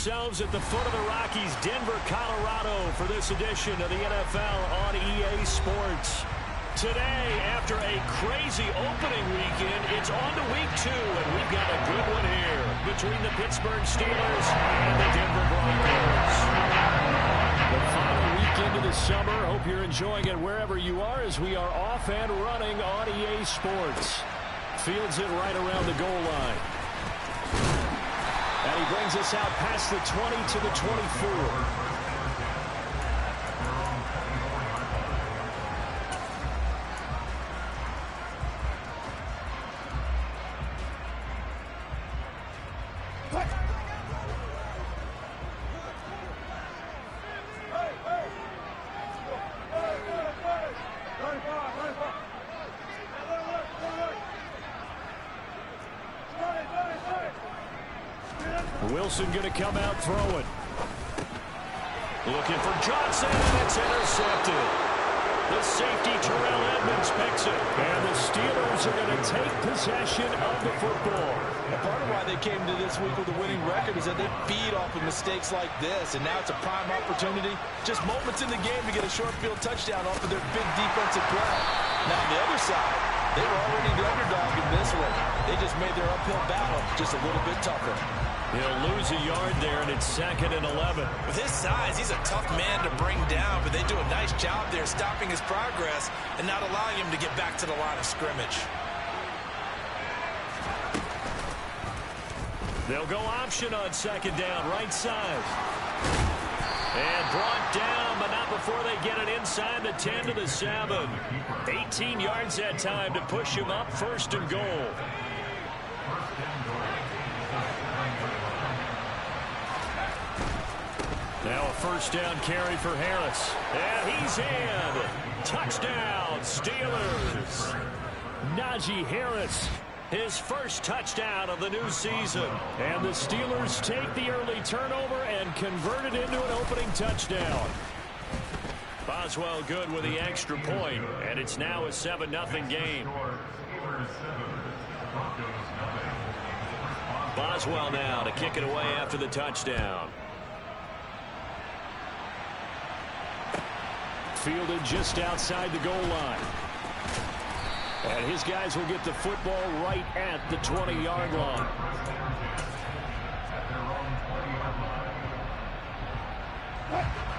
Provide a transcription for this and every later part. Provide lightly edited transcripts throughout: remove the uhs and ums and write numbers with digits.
ourselves at the foot of the Rockies, Denver, Colorado, for this edition of the NFL on EA Sports. Today, after a crazy opening weekend, it's on to week 2, and we've got a good one here between the Pittsburgh Steelers and the Denver Broncos. The final weekend of the summer. Hope you're enjoying it wherever you are as we are off and running on EA Sports. Fields it right around the goal line. And he brings us out past the 20 to the 24. Wilson going to come out throwing. Looking for Johnson, and it's intercepted. The safety, Terrell Edmonds, picks it. And the Steelers are going to take possession of the football. Part of why they came to this week with a winning record is that they feed off of mistakes like this, and now it's a prime opportunity, just moments in the game, to get a short field touchdown off of their big defensive play. Now on the other side, they were already the underdog in this one. They just made their uphill battle just a little bit tougher. He'll lose a yard there, and it's 2nd and 11. With his size, he's a tough man to bring down, but they do a nice job there stopping his progress and not allowing him to get back to the line of scrimmage. They'll go option on 2nd down, right side. And brought down, but not before they get it inside the 10 to the 7. 18 yards that time to push him up, 1st and goal. Now a 1st down carry for Harris. And he's in. Touchdown, Steelers. Najee Harris, his 1st touchdown of the new season. And the Steelers take the early turnover and convert it into an opening touchdown. Boswell good with the extra point, and it's now a 7-0 game. Boswell now to kick it away after the touchdown. Fielded just outside the goal line. And his guys will get the football right at the 20-yard line.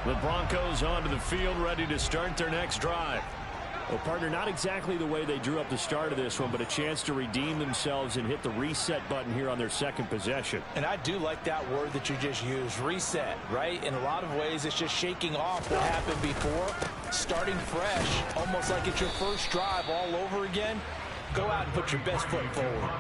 The Broncos onto the field, ready to start their next drive. Well, partner, not exactly the way they drew up the start of this one, but a chance to redeem themselves and hit the reset button here on their 2nd possession. And I do like that word that you just used, reset, right? In a lot of ways, it's just shaking off what happened before, starting fresh, almost like it's your first drive all over again. Go out and put your best foot forward.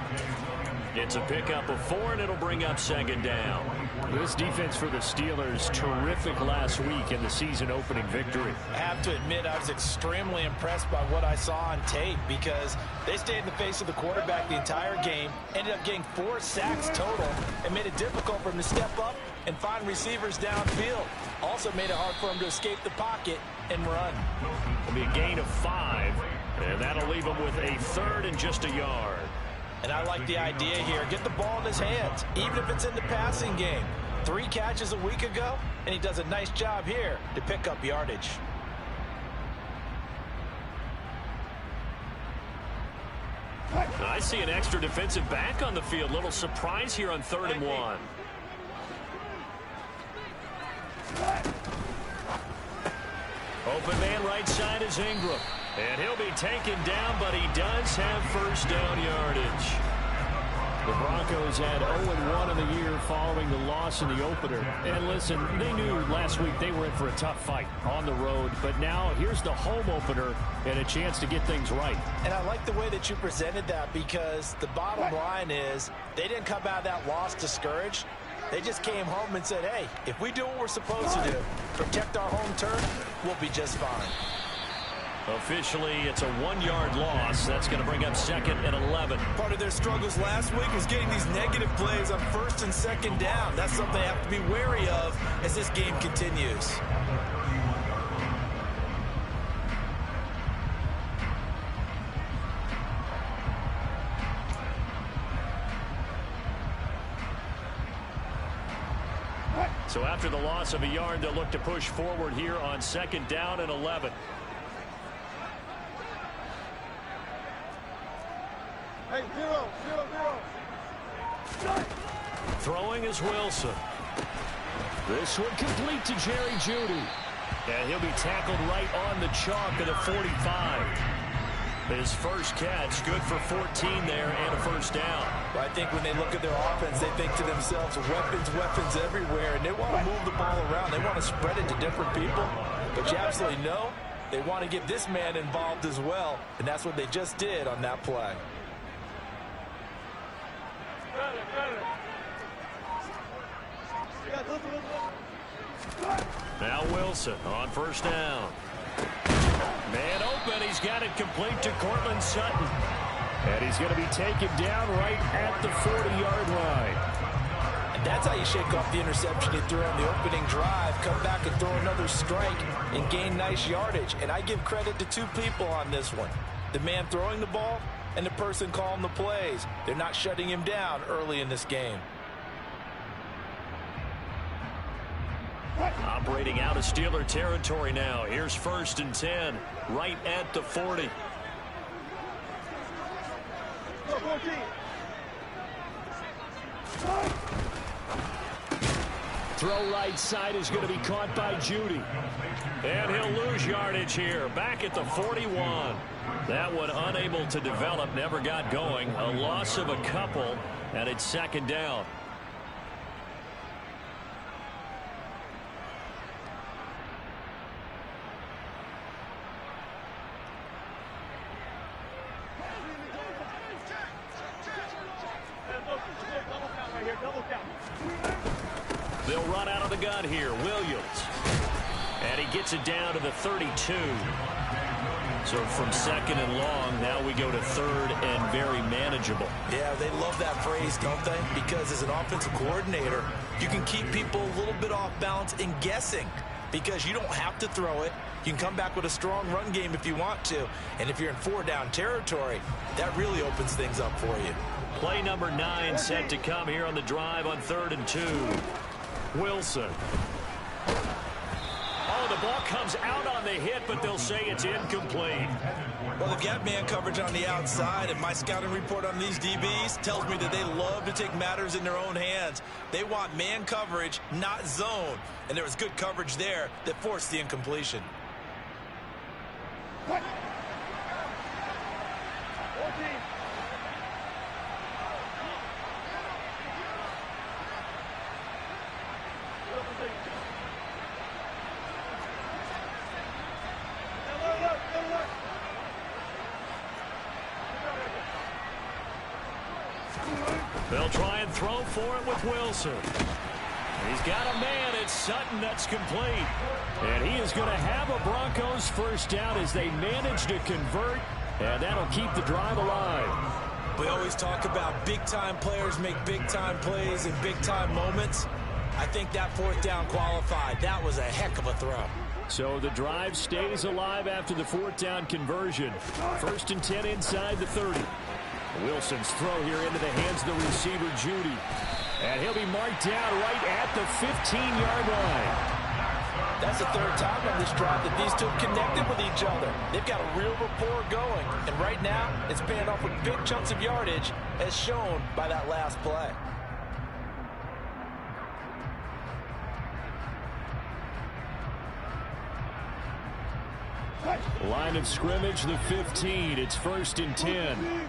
It's a pickup of 4, and it'll bring up 2nd down. This defense for the Steelers, terrific last week in the season-opening victory. I have to admit, I was extremely impressed by what I saw on tape because they stayed in the face of the quarterback the entire game, ended up getting 4 sacks total, and made it difficult for him to step up and find receivers downfield. Also made it hard for him to escape the pocket and run. It'll be a gain of 5, and that'll leave him with a 3rd and just a yard. And I like the idea here. Get the ball in his hands, even if it's in the passing game. 3 catches a week ago, and he does a nice job here to pick up yardage. I see an extra defensive back on the field. Little surprise here on 3rd and 1. Open man right side is Ingram. And he'll be taken down, but he does have 1st down yardage. The Broncos had 0-1 in the year following the loss in the opener. And listen, they knew last week they were in for a tough fight on the road. But now here's the home opener and a chance to get things right. And I like the way that you presented that because the bottom line is they didn't come out of that loss discouraged. They just came home and said, hey, if we do what we're supposed to do, protect our home turf, we'll be just fine. Officially, it's a 1-yard loss. That's going to bring up 2nd and 11. Part of their struggles last week was getting these negative plays on 1st and 2nd down. That's something they have to be wary of as this game continues. after the loss of a yard, they'll look to push forward here on 2nd down and 11. Hey, 0, 0, 0. Throwing is Wilson. This one complete to Jerry Jeudy. And he'll be tackled right on the chalk of the 45. His first catch, good for 14 there and a first down. Well, I think when they look at their offense, they think to themselves, weapons, weapons everywhere, and they want to move the ball around. They want to spread it to different people. But you absolutely know they want to get this man involved as well, and that's what they just did on that play. Now Wilson on first down. Man open. He's got it complete to Cortland Sutton. And he's going to be taken down right at the 40-yard line. And that's how you shake off the interception he threw on the opening drive, come back and throw another strike and gain nice yardage. And I give credit to two people on this one. The man throwing the ball and the person calling the plays. They're not shutting him down early in this game. Operating out of Steeler territory now. Here's 1st and 10, right at the 40. Throw right side is going to be caught by Jeudy. And he'll lose yardage here. Back at the 41. That one unable to develop, never got going. A loss of a couple, and it's 2nd down. They'll run out of the gun here. Williams. And he gets it down to the 32. So from 2nd and long, now we go to 3rd and very manageable. Yeah, they love that phrase, don't they? Because as an offensive coordinator, you can keep people a little bit off balance and guessing. Because you don't have to throw it. You can come back with a strong run game if you want to. And if you're in 4-down territory, that really opens things up for you. Play number 9 set to come here on the drive on 3rd and 2. Wilson. Oh, the ball comes out on the hit, but they'll say it's incomplete. Well, they've got man coverage on the outside, and my scouting report on these DBs tells me that they love to take matters in their own hands. They want man coverage, not zone. And there was good coverage there that forced the incompletion. They'll try and throw for it with Wilson. He's got a man. It's Sutton. That's complete. And he is going to have a Broncos first down as they manage to convert. And that'll keep the drive alive. We always talk about big-time players make big-time plays in big-time moments. I think that 4th down qualified. That was a heck of a throw. So the drive stays alive after the 4th down conversion. 1st and 10 inside the 30. Wilson's throw here into the hands of the receiver, Jeudy. And he'll be marked down right at the 15-yard line. That's the 3rd time on this drive that these two connected with each other. They've got a real rapport going. And right now, it's paying off with big chunks of yardage, as shown by that last play. Line of scrimmage, the 15. It's 1st and 10.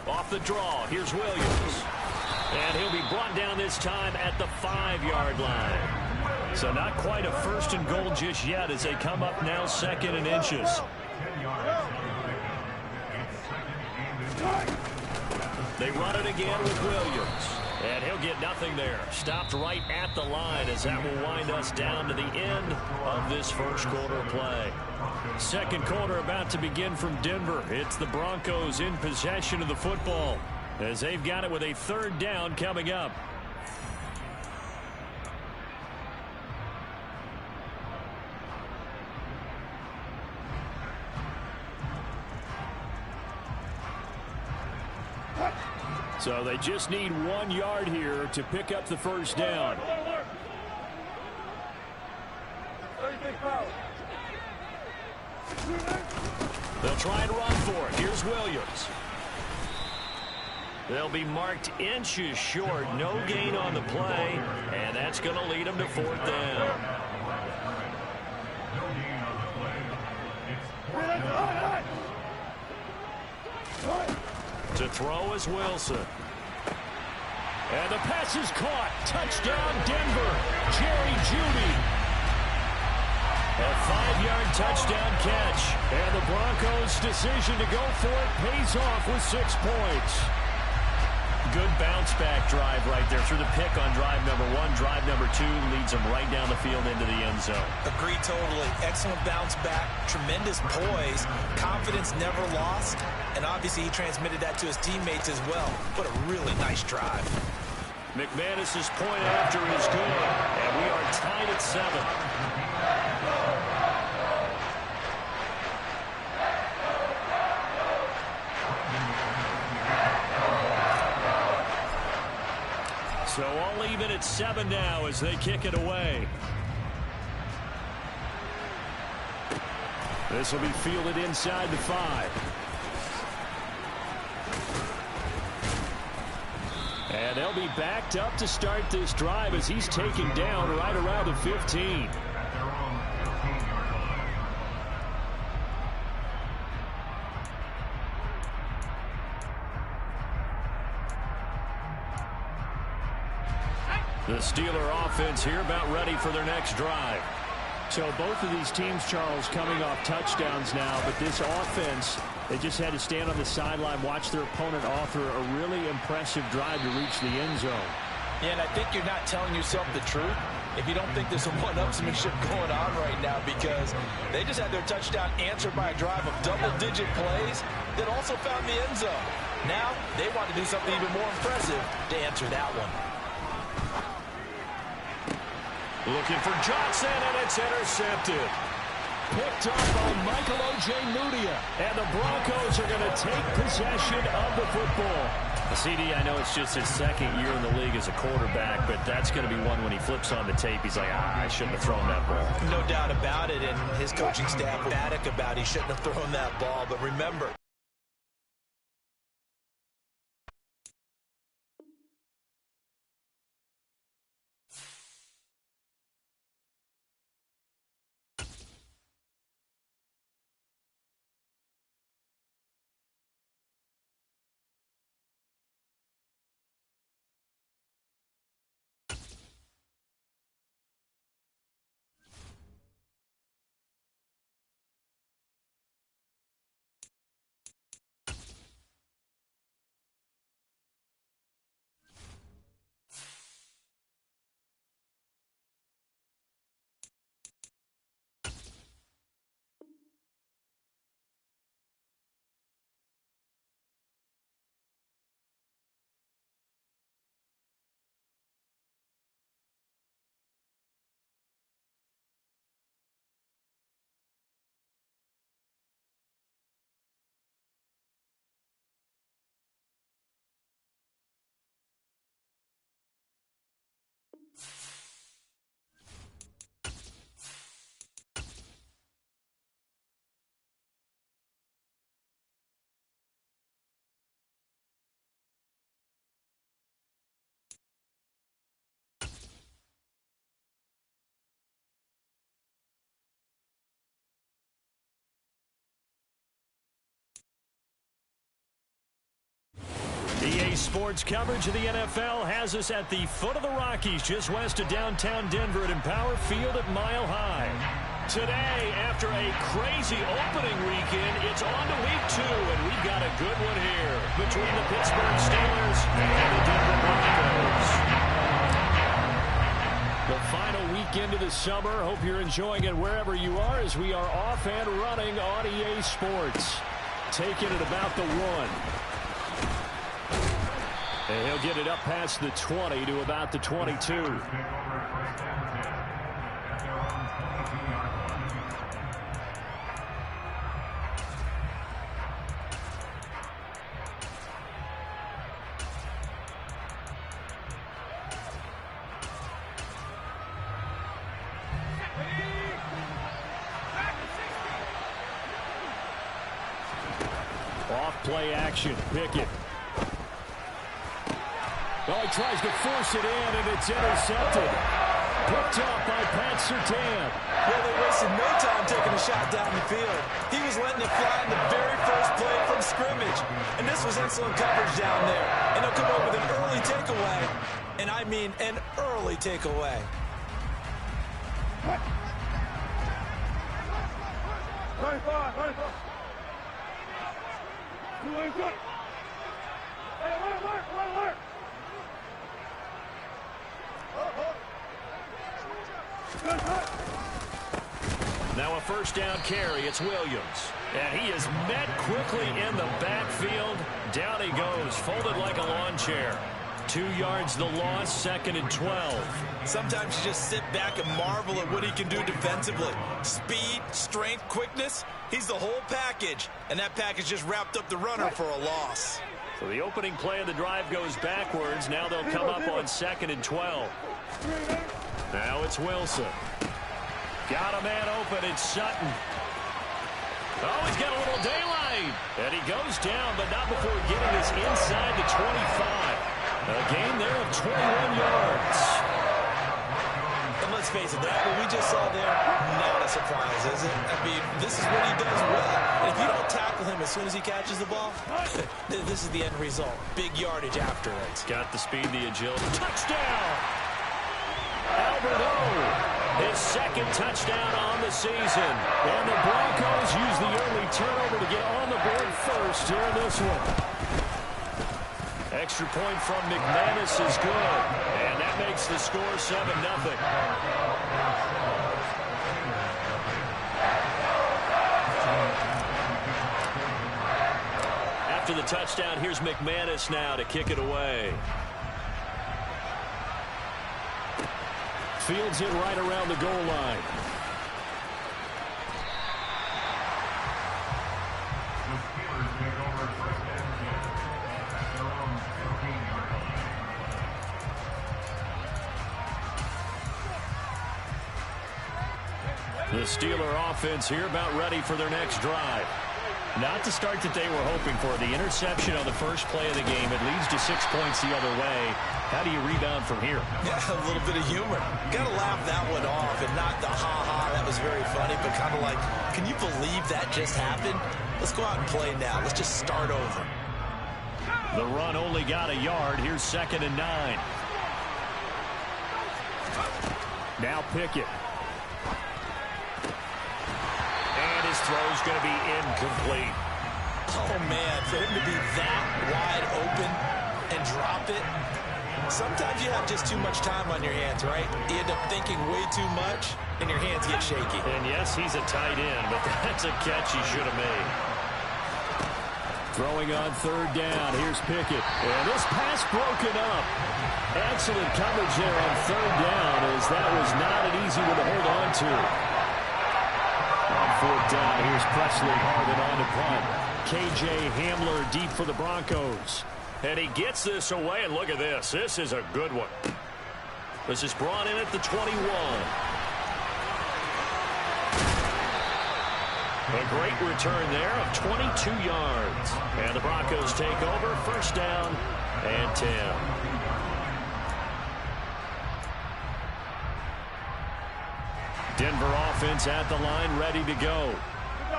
Off the draw, here's Williams. And he'll be brought down this time at the 5-yard line. So not quite a 1st and goal just yet as they come up now 2nd and inches. They run it again with Williams. And he'll get nothing there. Stopped right at the line as that will wind us down to the end of this first quarter play. Second quarter about to begin from Denver. It's the Broncos in possession of the football as they've got it with a 3rd down coming up. So they just need 1 yard here to pick up the first down. They'll try and run for it. Here's Williams. They'll be marked inches short. No gain on the play, and that's going to lead them to 4th down. To throw is Wilson. And the pass is caught. Touchdown, Denver. Jerry Jeudy. A 5-yard touchdown catch. And the Broncos' decision to go for it pays off with 6 points. Good bounce-back drive right there. Through the pick on drive number 1. Drive number 2 leads them right down the field into the end zone. Agree totally. Excellent bounce back. Tremendous poise. Confidence never lost. And obviously he transmitted that to his teammates as well. What a really nice drive. McManus's point after is good. And we are tied at 7. So all even at 7 now as they kick it away. This will be fielded inside the 5. And they'll be backed up to start this drive as he's taken down right around the 15. The Steeler offense here about ready for their next drive. So both of these teams, Charles, coming off touchdowns now, but this offense, they just had to stand on the sideline, watch their opponent offer a really impressive drive to reach the end zone. Yeah, and I think you're not telling yourself the truth if you don't think there's some one-upsmanship going on right now, because they just had their touchdown answered by a drive of double-digit plays that also found the end zone. Now they want to do something even more impressive to answer that one. Looking for Johnson, and it's intercepted. Picked up by Michael Ojemudia. And the Broncos are going to take possession of the football. The CD, I know it's just his 2nd year in the league as a quarterback, but that's going to be one when he flips on the tape. He's like, I shouldn't have thrown that ball. No doubt about it, and his coaching staff was emphatic about he shouldn't have thrown that ball. But remember, EA Sports coverage of the NFL has us at the foot of the Rockies, just west of downtown Denver at Empower Field at Mile High. Today, after a crazy opening weekend, it's on to week 2, and we've got a good one here between the Pittsburgh Steelers and the Denver Broncos. The final weekend of the summer. Hope you're enjoying it wherever you are as we are off and running on EA Sports. Taking it about the 1. And he'll get it up past the 20 to about the 22. Off play action. Pickett. Oh, he tries to force it in, and it's intercepted. Picked up by Pat Surtain. Well, they wasted no time taking a shot down the field. He was letting it fly in the very first play from scrimmage. And this was excellent coverage down there. And they'll come up with an early takeaway. And I mean an early takeaway. Now a first down carry. It's Williams. And he is met quickly in the backfield. Down he goes, folded like a lawn chair. 2 yards the loss, 2nd and 12. Sometimes you just sit back and marvel at what he can do defensively. Speed, strength, quickness. He's the whole package. And that package just wrapped up the runner for a loss. So the opening play of the drive goes backwards. Now they'll come up on 2nd and 12. Now it's Wilson. Got a man open. It's Sutton. Oh, he's got a little daylight. And he goes down, but not before getting this inside the 25. A gain there of 21 yards. And let's face it, that what we just saw there, not a surprise, is it? I mean, this is what he does well. And if you don't tackle him as soon as he catches the ball, this is the end result. Big yardage after it. Got the speed, the agility. Touchdown! Albert O, his 2nd touchdown on the season. And the Broncos use the early turnover to get on the board first here in this one. Extra point from McManus is good. And that makes the score 7-0. After the touchdown, here's McManus now to kick it away. Fields it right around the goal line. The Steeler offense here about ready for their next drive. Not the start that they were hoping for. The interception on the first play of the game. It leads to 6 points the other way. How do you rebound from here? Yeah, a little bit of humor. Got to laugh that one off and not the ha-ha. That was very funny, but kind of like, can you believe that just happened? Let's go out and play now. Let's just start over. The run only got a yard. Here's 2nd and 9. Now Pickett. His throw's going to be incomplete. Oh, man, for him to be that wide open and drop it. Sometimes you have just too much time on your hands, right? You end up thinking way too much, and your hands get shaky. And yes, he's a tight end, but that's a catch he should have made. Throwing on 3rd down. Here's Pickett. And this pass broken up. Excellent coverage there on 3rd down, as that was not an easy one to hold on to. On 4th down, here's Presley Harden on to punt. K.J. Hamler deep for the Broncos. And he gets this away, and look at this. This is a good one. This is brought in at the 21. A great return there of 22 yards. And the Broncos take over, 1st down and 10. Denver offense at the line, ready to go.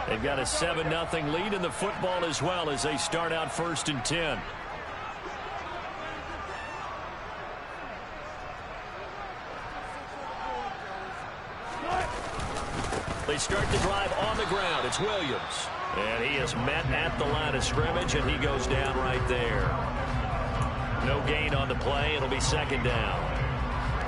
They've got a 7-0 lead in the football as well as they start out 1st and 10. They start the drive on the ground. It's Williams. And he is met at the line of scrimmage, and he goes down right there. No gain on the play. It'll be 2nd down.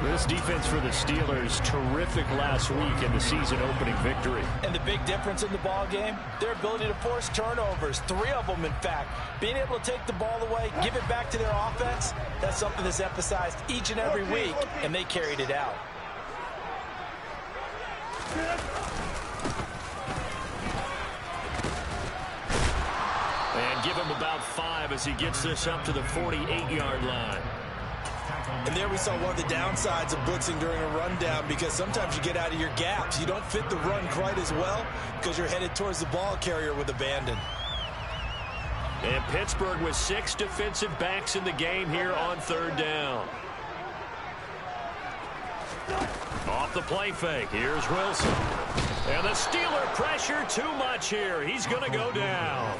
This defense for the Steelers, terrific last week in the season-opening victory. And the big difference in the ball game, their ability to force turnovers, 3 of them, in fact. Being able to take the ball away, give it back to their offense, that's something that's emphasized each and every week, and they carried it out. And give him about 5 as he gets this up to the 48-yard line. And there we saw one of the downsides of blitzing during a rundown, because sometimes you get out of your gaps. You don't fit the run quite as well because you're headed towards the ball carrier with abandon. And Pittsburgh with 6 defensive backs in the game here on 3rd down. Off the play fake. Here's Wilson. And the Steeler pressure too much here. He's going to go down.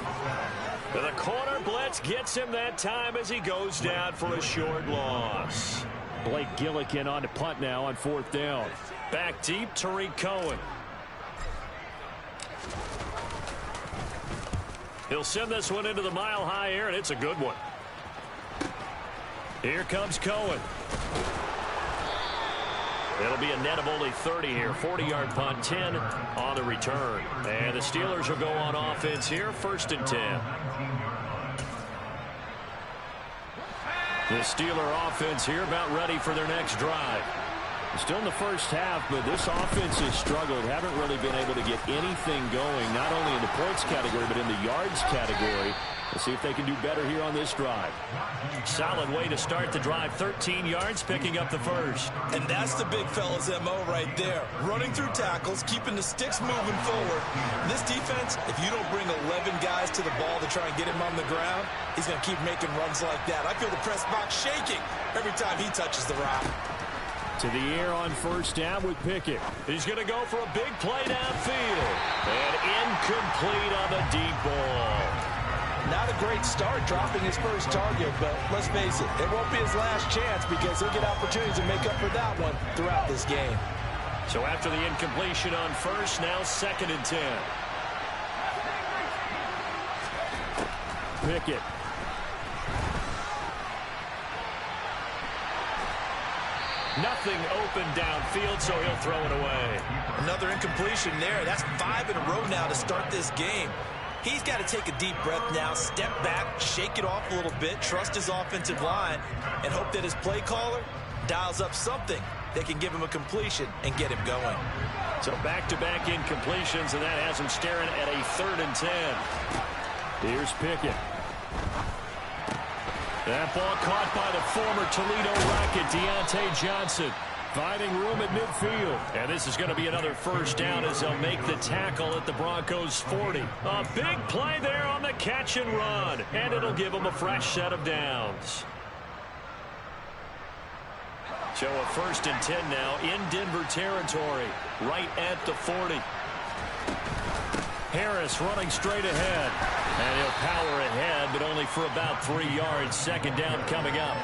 The corner blitz gets him that time as he goes down for a short loss. Blake Gillikin on to punt now on 4th down. Back deep, Tariq Cohen. He'll send this one into the mile-high air, and it's a good one. Here comes Cohen. It'll be a net of only 30 here. 40-yard punt, 10 on the return. And the Steelers will go on offense here, 1st and 10. The Steeler offense here about ready for their next drive. Still in the first half, but this offense has struggled. Haven't really been able to get anything going, not only in the points category, but in the yards category. We'll see if they can do better here on this drive. Solid way to start the drive. 13 yards, picking up the first. And that's the big fella's MO right there. Running through tackles, keeping the sticks moving forward. This defense, if you don't bring 11 guys to the ball to try and get him on the ground, he's going to keep making runs like that. I feel the press box shaking every time he touches the rock. To the air on 1st down with Pickett. He's going to go for a big play downfield. And incomplete on the deep ball. Not a great start dropping his first target, but let's face it, it won't be his last chance because he'll get opportunities to make up for that one throughout this game. So after the incompletion on 1st, now 2nd and 10. Pickett. Nothing open downfield, so he'll throw it away. Another incompletion there. That's 5 in a row now to start this game. He's got to take a deep breath now, step back, shake it off a little bit, trust his offensive line, and hope that his play caller dials up something that can give him a completion and get him going. So back-to-back incompletions, and that has him staring at a 3rd and 10. Here's Pickett. That ball caught by the former Toledo Rocket, Deontay Johnson. Finding room at midfield. And this is going to be another 1st down as they'll make the tackle at the Broncos' 40. A big play there on the catch and run. And it'll give them a fresh set of downs. So a 1st and 10 now in Denver territory. Right at the 40. Harris running straight ahead. And he'll power ahead, but only for about 3 yards. 2nd down coming up.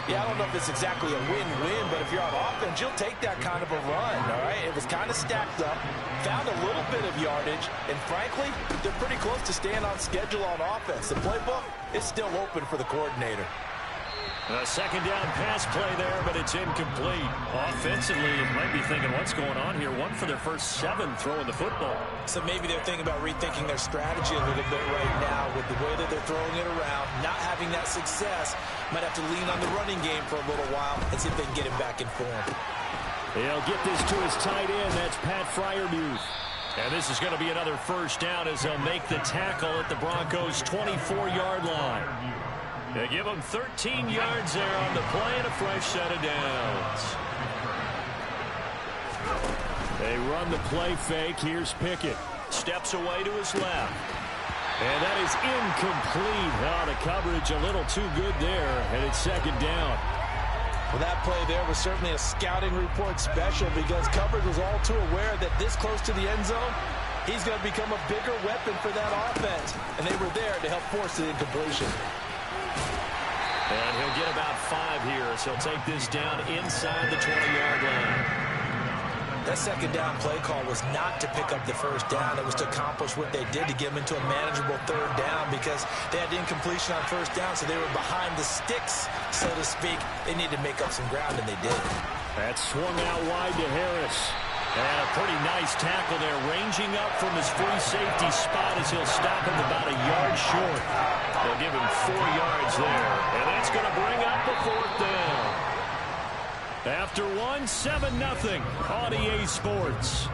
Yeah, I don't know if it's exactly a win-win, but if you're on offense, you'll take that kind of a run, all right? It was kind of stacked up, found a little bit of yardage, and frankly, they're pretty close to staying on schedule on offense. The playbook is still open for the coordinator. A 2nd down pass play there, but it's incomplete. Offensively, you might be thinking, what's going on here? 1 for their first 7 throwing the football. So maybe they're thinking about rethinking their strategy a little bit right now with the way that they're throwing it around, not having that success. Might have to lean on the running game for a little while and see if they can get him back in form. He'll get this to his tight end. That's Pat Freiermuth. And this is going to be another 1st down as they'll make the tackle at the Broncos' 24-yard line. They give them 13 yards there on the play and a fresh set of downs. They run the play fake. Here's Pickett. Steps away to his left. And that is incomplete. Oh, the coverage a little too good there. And it's 2nd down. Well, that play there was certainly a scouting report special because coverage was all too aware that this close to the end zone, he's going to become a bigger weapon for that offense. And they were there to help force the incompletion. And he'll get about 5 here as he'll take this down inside the 20-yard line. That 2nd down play call was not to pick up the 1st down. It was to accomplish what they did to get them into a manageable 3rd down because they had incompletion on 1st down, so they were behind the sticks, so to speak. They needed to make up some ground, and they did. That swung out wide to Harris. And a pretty nice tackle there, ranging up from his free safety spot as he'll stop him about a yard short. They'll give him 4 yards there, and that's going to bring up the 4th down. After 1, 7-0 on EA Sports.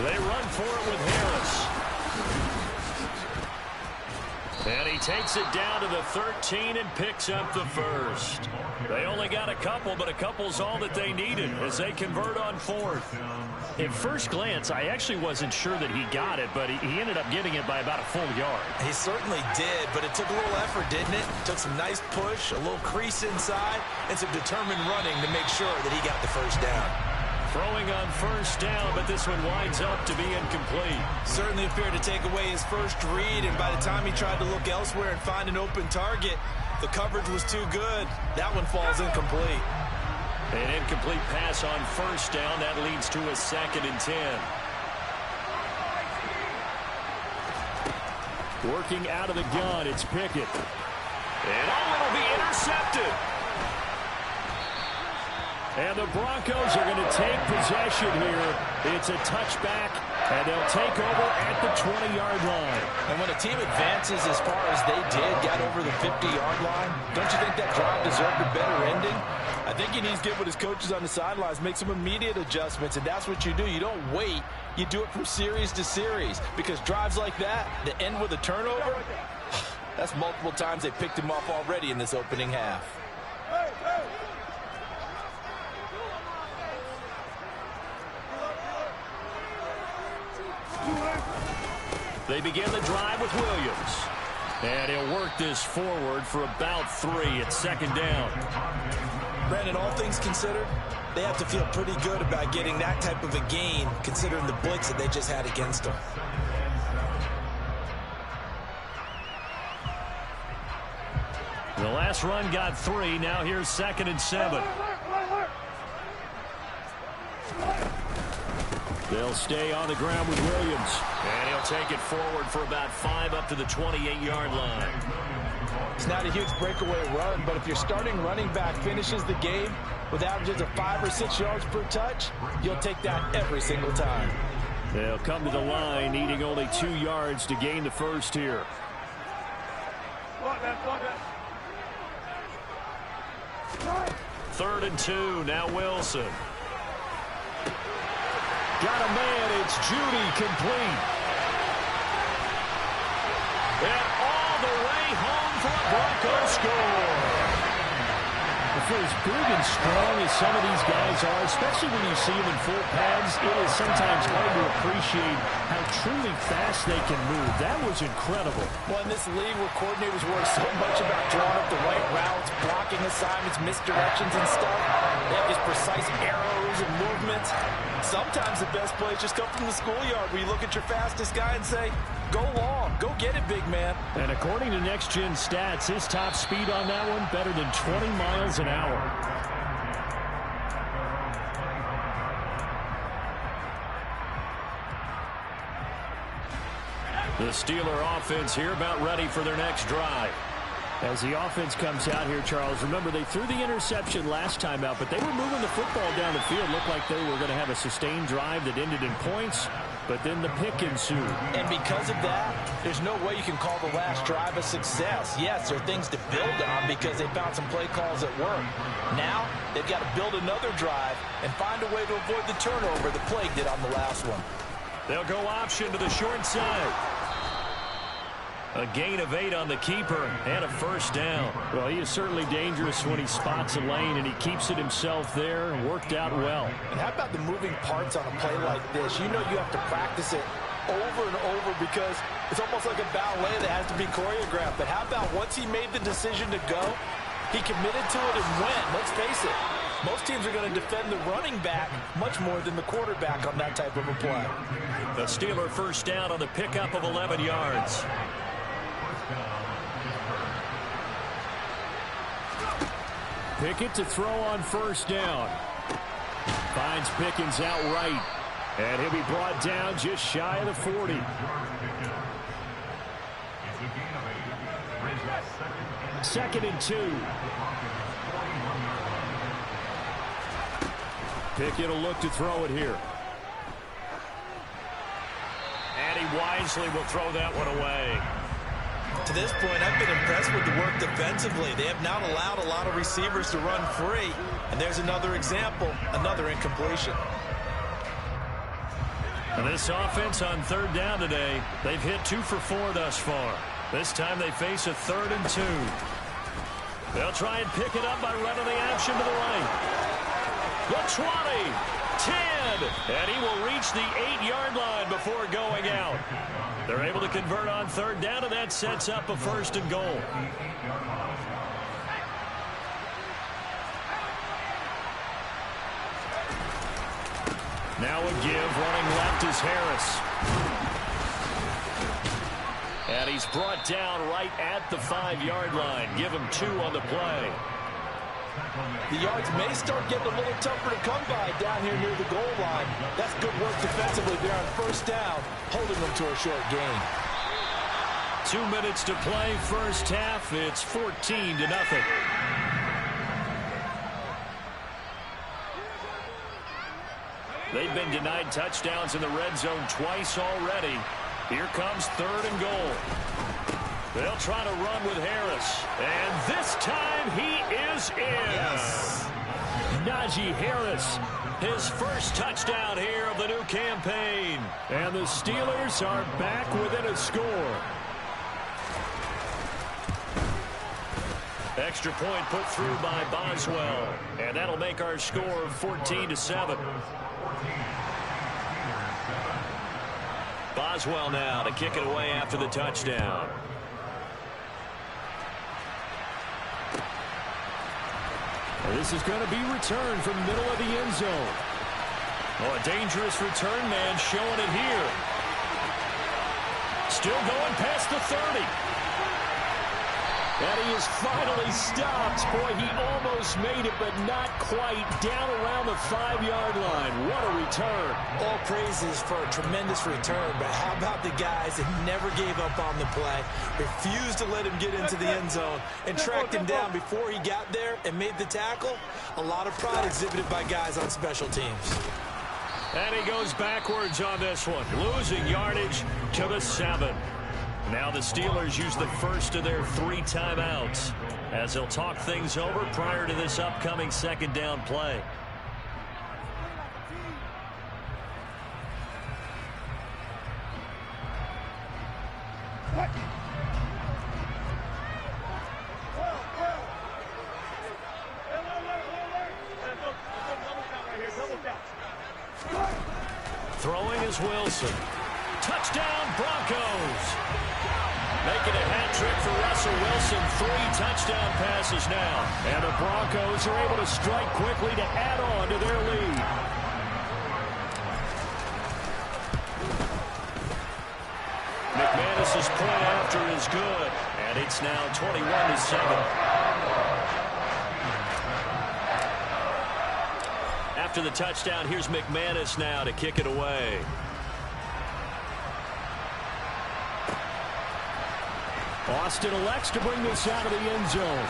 They run for it with Harris. And he takes it down to the 13 and picks up the first. They only got a couple, but a couple's all that they needed as they convert on fourth. At first glance, I actually wasn't sure that he got it, but he ended up getting it by about a full yard. He certainly did, but it took a little effort, didn't it? Took some nice push, a little crease inside, and some determined running to make sure that he got the first down. Throwing on first down, but this one winds up to be incomplete. Certainly appeared to take away his first read, and by the time he tried to look elsewhere and find an open target, the coverage was too good. That one falls incomplete. An incomplete pass on first down. That leads to a 2nd and 10. Working out of the gun, it's Pickett. And it'll be intercepted. And the Broncos are going to take possession here. It's a touchback, and they'll take over at the 20-yard line. And when a team advances as far as they did, got over the 50-yard line, don't you think that drive deserved a better ending? I think he needs to get with his coaches on the sidelines, make some immediate adjustments, and that's what you do. You don't wait. You do it from series to series, because drives like that end with a turnover, that's multiple times they picked him off already in this opening half. They begin the drive with Williams. And he'll work this forward for about 3 at 2nd down. Brandon, all things considered, they have to feel pretty good about getting that type of a gain, considering the blitz that they just had against them. The last run got 3. Now here's 2nd and 7. They'll stay on the ground with Williams. And he'll take it forward for about 5 up to the 28-yard line. It's not a huge breakaway run, but if your starting running back finishes the game with averages of 5 or 6 yards per touch, you'll take that every single time. They'll come to the line, needing only 2 yards to gain the first here. 3rd and 2, now Wilson. Got a man, it's Judy, complete. And all the way home for a Broncos score. For as big and strong as some of these guys are, especially when you see them in full pads, it is sometimes hard to appreciate how truly fast they can move. That was incredible. Well, in this league where coordinators worry so much about drawing up the right routes, blocking assignments, misdirections and stuff, they have these precise arrows and movements. Sometimes the best plays just come from the schoolyard where you look at your fastest guy and say, go long, go get it, big man. And according to Next Gen Stats, his top speed on that one better than 20 miles an hour. The Steeler offense here about ready for their next drive. As the offense comes out here, Charles, remember they threw the interception last time out, but they were moving the football down the field. Looked like they were going to have a sustained drive that ended in points, but then the pick ensued. And because of that, there's no way you can call the last drive a success. Yes, there are things to build on because they found some play calls that work. Now, they've got to build another drive and find a way to avoid the turnover the Plague did on the last one. They'll go option to the short side. A gain of 8 on the keeper and a first down. Well, he is certainly dangerous when he spots a lane, and he keeps it himself there and worked out well. And how about the moving parts on a play like this? You know you have to practice it over and over because it's almost like a ballet that has to be choreographed. But how about once he made the decision to go, he committed to it and went. Let's face it, most teams are going to defend the running back much more than the quarterback on that type of a play. The Steeler first down on the pickup of 11 yards. Pickett to throw on first down. Finds Pickens out right. And he'll be brought down just shy of the 40. Second and 2. Pickett will look to throw it here. And he wisely will throw that one away. To this point, I've been impressed with the work defensively. They have not allowed a lot of receivers to run free. And there's another example, another incompletion. And this offense on third down today, they've hit 2 for 4 thus far. This time they face a 3rd and 2. They'll try and pick it up by running the action to the right. The 20, 10, and he will reach the 8-yard line before going out. They're able to convert on third down, and that sets up a 1st and goal. Now a give, running left is Harris. And he's brought down right at the 5-yard line. Give him 2 on the play. The yards may start getting a little tougher to come by down here near the goal line. That's good work defensively there on 1st down, holding them to a short gain. 2 minutes to play, first half. It's 14-0. They've been denied touchdowns in the red zone twice already. Here comes 3rd and goal. They'll try to run with Harris. And this time he is in. Yes. Najee Harris, his first touchdown here of the new campaign. And the Steelers are back within a score. Extra point put through by Boswell. And that'll make our score 14-7. Boswell now to kick it away after the touchdown. This is going to be returned from the middle of the end zone. Oh, a dangerous return man showing it here. Still going past the 30. And he is finally stopped. Boy, he almost made it, but not quite. Down around the 5-yard line. What a return. All praises for a tremendous return, but how about the guys that never gave up on the play, refused to let him get into the end zone, and tracked him down before he got there and made the tackle? A lot of pride exhibited by guys on special teams. And he goes backwards on this one, losing yardage to the 7. Now the Steelers use the first of their 3 timeouts as they'll talk things over prior to this upcoming 2nd down play. Throwing is Wilson. Touchdown, Broncos. Making a hat trick for Russell Wilson. 3 touchdown passes now. And the Broncos are able to strike quickly to add on to their lead. McManus's point after is good. And it's now 21-7. After the touchdown, here's McManus now to kick it away. Austin elects to bring this out of the end zone.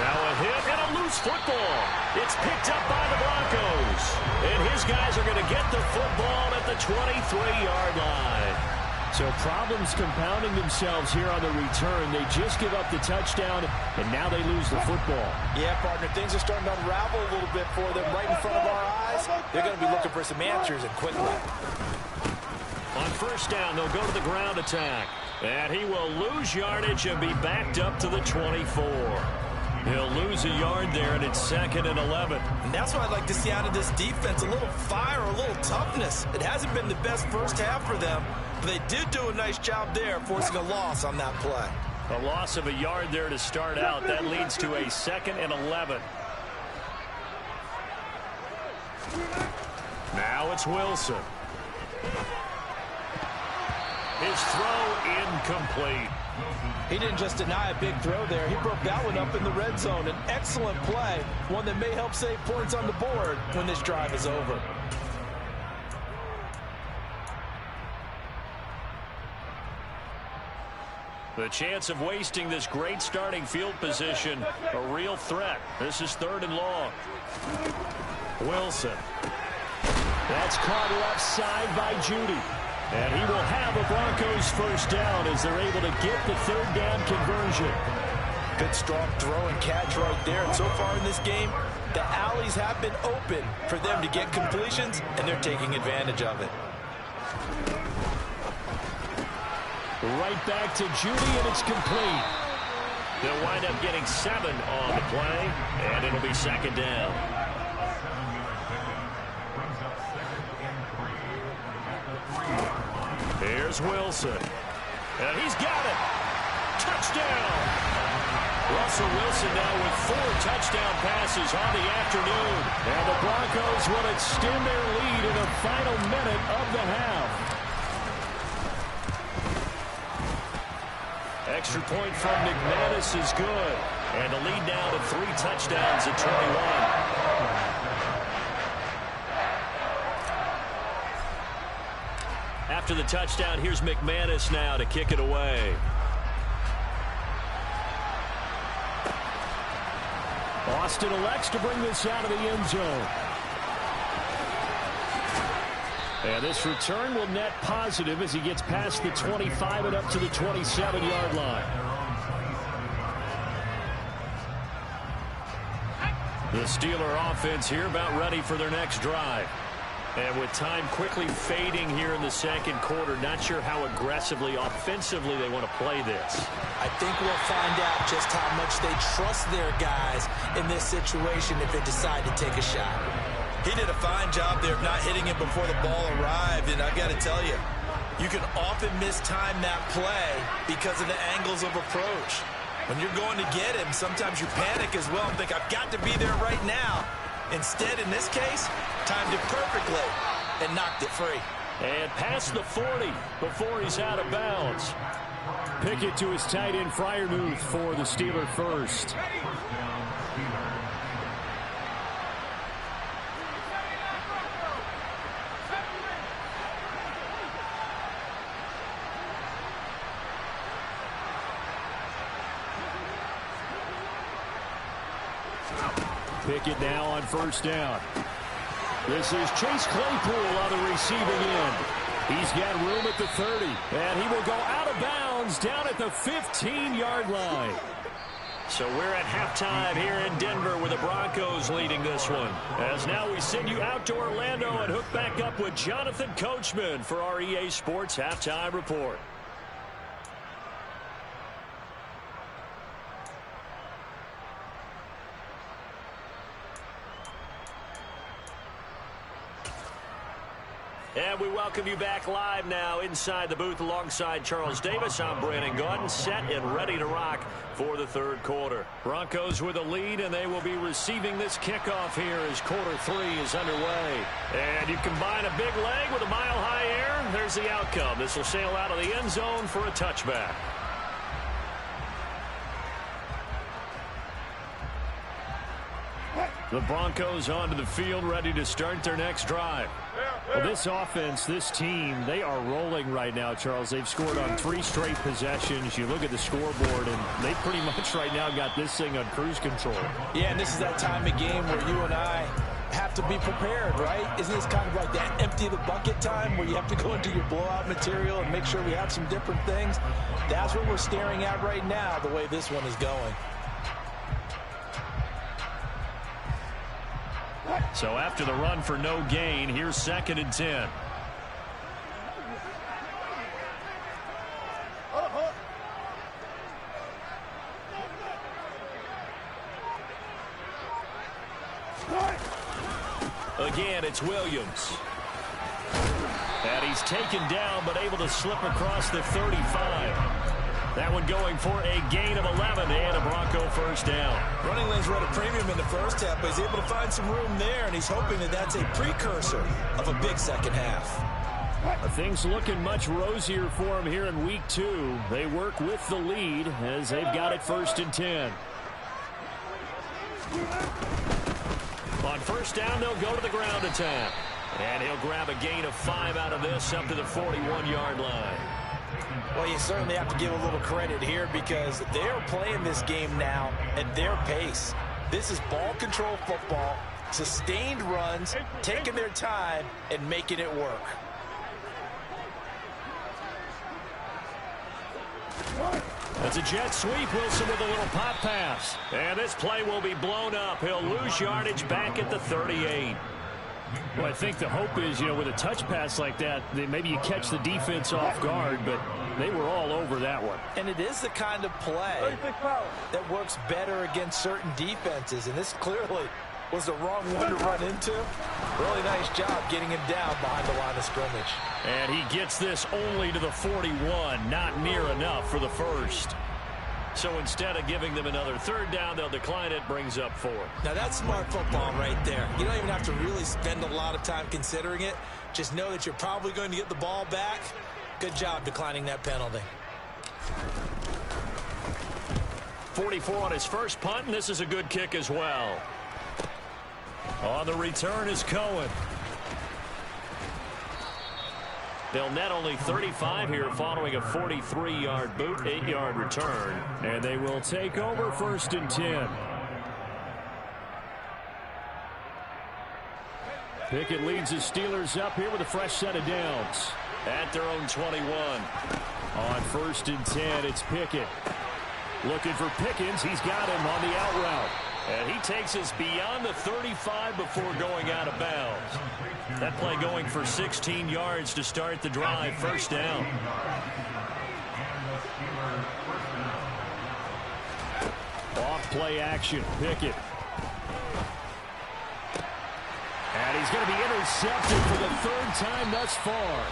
Now a hit and a loose football. It's picked up by the Broncos. And his guys are going to get the football at the 23-yard line. So problems compounding themselves here on the return. They just give up the touchdown, and now they lose the football. Yeah, partner, things are starting to unravel a little bit for them right in front of our eyes. They're going to be looking for some answers, and quickly. On 1st down, they'll go to the ground attack. And he will lose yardage and be backed up to the 24. He'll lose a yard there, and it's 2nd and 11. And that's what I'd like to see out of this defense, a little fire, a little toughness. It hasn't been the best first half for them, but they did do a nice job there, forcing a loss on that play. A loss of a yard there to start out. That leads to a 2nd and 11. Now it's Wilson. His throw incomplete. He didn't just deny a big throw there. He broke that one up in the red zone. An excellent play, one that may help save points on the board when this drive is over. The chance of wasting this great starting field position, a real threat. This is 3rd and long. Wilson. That's caught left side by Judy. And he will have a Broncos first down as they're able to get the third down conversion. Good strong throw and catch right there. And so far in this game, the alleys have been open for them to get completions, and they're taking advantage of it. Right back to Judy, and it's complete. They'll wind up getting 7 on the play, and it'll be second down. Here's Wilson. And he's got it. Touchdown. Russell Wilson now with 4 touchdown passes on the afternoon. And the Broncos will extend their lead in the final minute of the half. Extra point from McManus is good. And the lead now to 3 touchdowns at 21. After the touchdown, here's McManus now to kick it away. Austin elects to bring this out of the end zone. And this return will net positive as he gets past the 25 and up to the 27-yard line. The Steeler offense here about ready for their next drive. And with time quickly fading here in the second quarter, not sure how aggressively, offensively they want to play this. I think we'll find out just how much they trust their guys in this situation if they decide to take a shot. He did a fine job there of not hitting him before the ball arrived, and I've got to tell you, you can often mistime that play because of the angles of approach. When you're going to get him, sometimes you panic as well and think, I've got to be there right now. Instead, in this case, timed it perfectly and knocked it free. And past the 40 before he's out of bounds. Pickett to his tight end, Freiermuth, for the Steeler first. Pickett now on first down. This is Chase Claypool on the receiving end. He's got room at the 30, and he will go out of bounds down at the 15-yard line. So we're at halftime here in Denver with the Broncos leading this one. As now we send you out to Orlando and hook back up with Jonathan Coachman for our EA Sports Halftime Report. And we welcome you back live now inside the booth alongside Charles Davis. I'm Brandon Gaudin, set and ready to rock for the third quarter. Broncos with a lead, and they will be receiving this kickoff here as quarter 3 is underway. And you combine a big leg with a mile-high air, there's the outcome. This will sail out of the end zone for a touchback. The Broncos onto the field, ready to start their next drive. Well, this offense, this team, they are rolling right now, Charles. They've scored on 3 straight possessions. You look at the scoreboard, and they pretty much right now got this thing on cruise control. Yeah, and this is that time of game where you and I have to be prepared, right? Isn't this kind of like that empty the bucket time where you have to go into your blowout material and make sure we have some different things? That's what we're staring at right now, the way this one is going. So after the run for no gain, here's 2nd and 10. Again, it's Williams. And he's taken down, but able to slip across the 35. That one going for a gain of 11 and a Bronco first down. Running lanes were at a premium in the first half, but he's able to find some room there, and he's hoping that that's a precursor of a big second half. Things looking much rosier for him here in week 2. They work with the lead as they've got it 1st and 10. On first down, they'll go to the ground attack. And he'll grab a gain of 5 out of this up to the 41-yard line. Well, you certainly have to give a little credit here because they're playing this game now at their pace. This is ball control football, sustained runs, taking their time, and making it work. It's a jet sweep. Wilson with a little pop pass. And this play will be blown up. He'll lose yardage back at the 38. Well, I think the hope is, with a touch pass like that, maybe you catch the defense off guard, but they were all over that one. And it is the kind of play that works better against certain defenses, and this clearly was the wrong one to run into. Really nice job getting him down behind the line of scrimmage. And he gets this only to the 41, not near enough for the first. So instead of giving them another third down, they'll decline it, brings up 4. Now that's smart football right there. You don't even have to really spend a lot of time considering it. Just know that you're probably going to get the ball back. Good job declining that penalty. 44 on his first punt, and this is a good kick as well. On the return is Cohen. They'll net only 35 here following a 43-yard boot, 8-yard return. And they will take over 1st and 10. Pickett leads the Steelers up here with a fresh set of downs. At their own 21. On 1st and 10, it's Pickett. Looking for Pickens. He's got him on the out route. And he takes us beyond the 35 before going out of bounds. That play going for 16 yards to start the drive. 1st down. Off play action. Pickett. And he's going to be intercepted for the 3rd time thus far.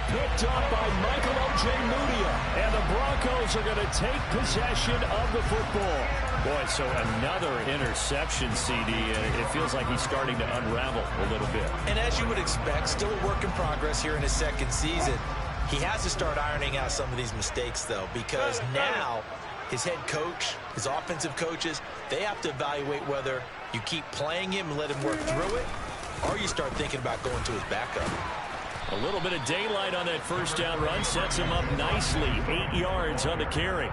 Picked up by Michael Ojemudia. And the Broncos are going to take possession of the football. Boy, so another interception, CD. It feels like he's starting to unravel a little bit. And as you would expect, still a work in progress here in his 2nd season. He has to start ironing out some of these mistakes, though, because now his head coach, his offensive coaches, they have to evaluate whether you keep playing him and let him work through it, or you start thinking about going to his backup. A little bit of daylight on that 1st down run sets him up nicely. 8 yards on the carry.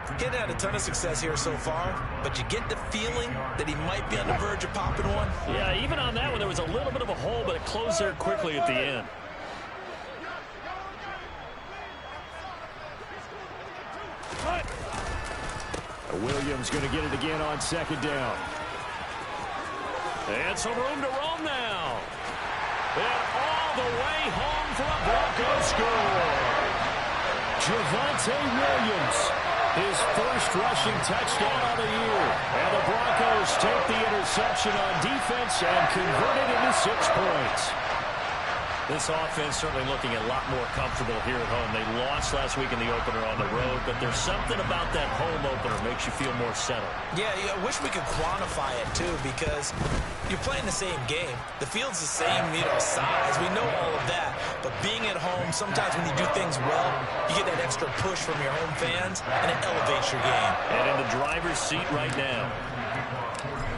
He hasn't had a ton of success here so far, but you get the feeling that he might be on the verge of popping one. Yeah, even on that one, there was a little bit of a hole, but it closed there quickly at the end. Williams going to get it again on 2nd down. And some room to roam now. And all the way home for a Broncos score. Javonte Williams, his first rushing touchdown of the year. And the Broncos take the interception on defense and convert it into 6 points. This offense certainly looking a lot more comfortable here at home. They lost last week in the opener on the road, but there's something about that home opener makes you feel more settled. Yeah, I wish we could quantify it, too, because you're playing the same game. The field's the same, size. We know all of that. But being at home, sometimes when you do things well, you get that extra push from your home fans, and it elevates your game. And in the driver's seat right now.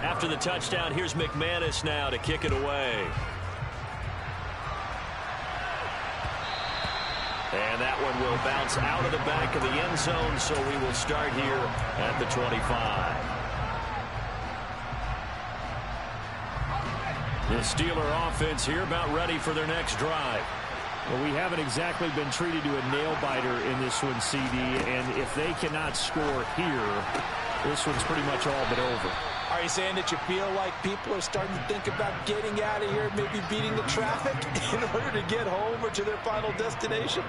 After the touchdown, here's McManus now to kick it away. And that one will bounce out of the back of the end zone, so we will start here at the 25. The Steeler offense here about ready for their next drive. Well, we haven't exactly been treated to a nail-biter in this one, CD, and if they cannot score here, this one's pretty much all but over. Are you saying that you feel like people are starting to think about getting out of here, maybe beating the traffic in order to get home or to their final destination?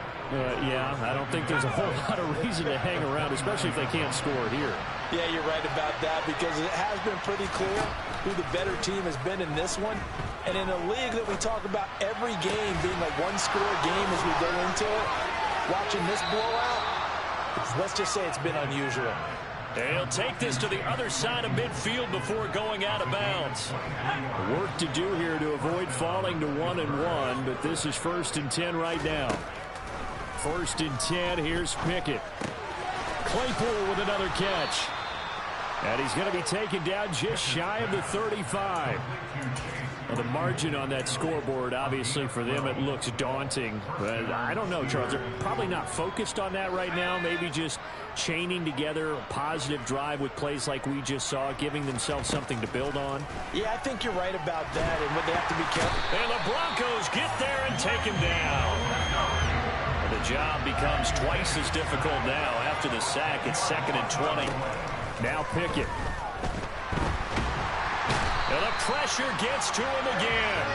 Yeah, I don't think there's a whole lot of reason to hang around, especially if they can't score here. Yeah, you're right about that, because it has been pretty clear who the better team has been in this one. And in a league that we talk about every game being a one-score game as we go into it, watching this blowout, let's just say it's been unusual. They'll take this to the other side of midfield before going out of bounds. Work to do here to avoid falling to 1-1, but this is 1st and 10 right now. 1st and 10, here's Pickett. Claypool with another catch. And he's going to be taken down just shy of the 35. Well, the margin on that scoreboard, obviously, for them, it looks daunting. But I don't know, Charles. They're probably not focused on that right now. Maybe just chaining together a positive drive with plays like we just saw, giving themselves something to build on. Yeah, I think you're right about that, and what they have to be careful. And the Broncos get there and take him down. The job becomes twice as difficult now. After the sack, it's 2nd and 20. Now Pickett. And the pressure gets to him again.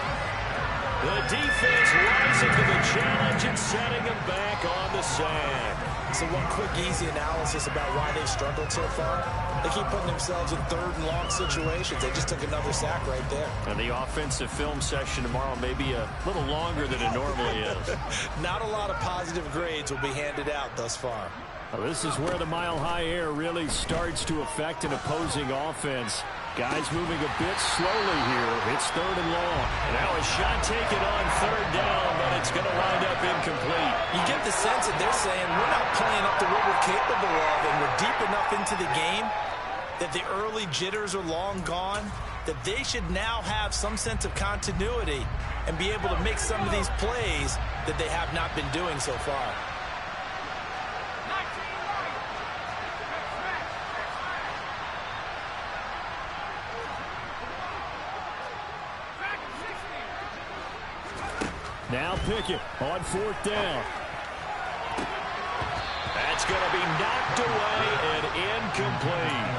The defense rising to the challenge and setting him back on the sack. So one quick, easy analysis about why they've struggled so far. They keep putting themselves in 3rd and long situations. They just took another sack right there. And the offensive film session tomorrow may be a little longer than it normally is. Not a lot of positive grades will be handed out thus far. Well, this is where the mile-high air really starts to affect an opposing offense. Guys moving a bit slowly here. It's 3rd and long. Now a shot taken on 3rd down, but it's going to wind up incomplete. You get the sense that they're saying we're not playing up to what we're capable of, and we're deep enough into the game that the early jitters are long gone, that they should now have some sense of continuity and be able to make some of these plays that they have not been doing so far. Now Pickett on 4th down. That's going to be knocked away and incomplete.